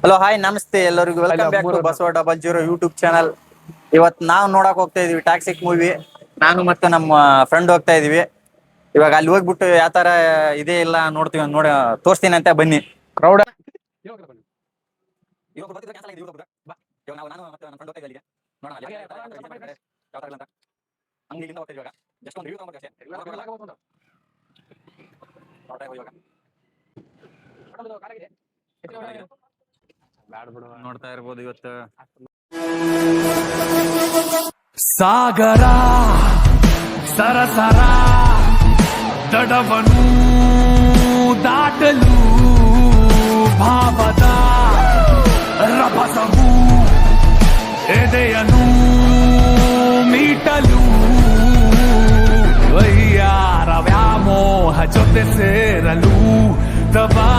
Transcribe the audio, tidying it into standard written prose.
Hello hi ನಮಸ್ತೆ ಎಲ್ಲರಿಗೂ welcome back to Basava 00 YouTube channel. ಇವತ್ತು ನಾವು ನೋಡಕ್ ಹೋಗ್ತಾ ಇದೀವಿ ಟಾಕ್ಸಿಕ್ ಮೂವಿ. ನಾನು ಮತ್ತೆ ನಮ್ಮ ಫ್ರೆಂಡ್ ಹೋಗ್ತಾ ಇದೀವಿ. ಇವಾಗ ಅಲ್ಲಿ ಹೋಗ್ಬಿಟ್ಟು ಯಾವ ತರ ಇದೆ ಇಲ್ಲ ನೋಡ್ತೀವಿ, ತೋರಿಸ್ತೀನಿ ಅಂತ ಬನ್ನಿ. ಕ್ರೌಡ್ ನೋಡ್ತಾ ಇರ್ಬೋದು ಇವತ್ತು ಸಾಗರ ಸರಸರ ದಡವನು ದಾಟಲು ಭಾವದ ರಭಸವು ಎದೆಯನು ಮೀಟಲು ವೈಯಾರ ವ್ಯಾಮೋಹ ಜೊತೆ ಸೇರಲು ದಬಾ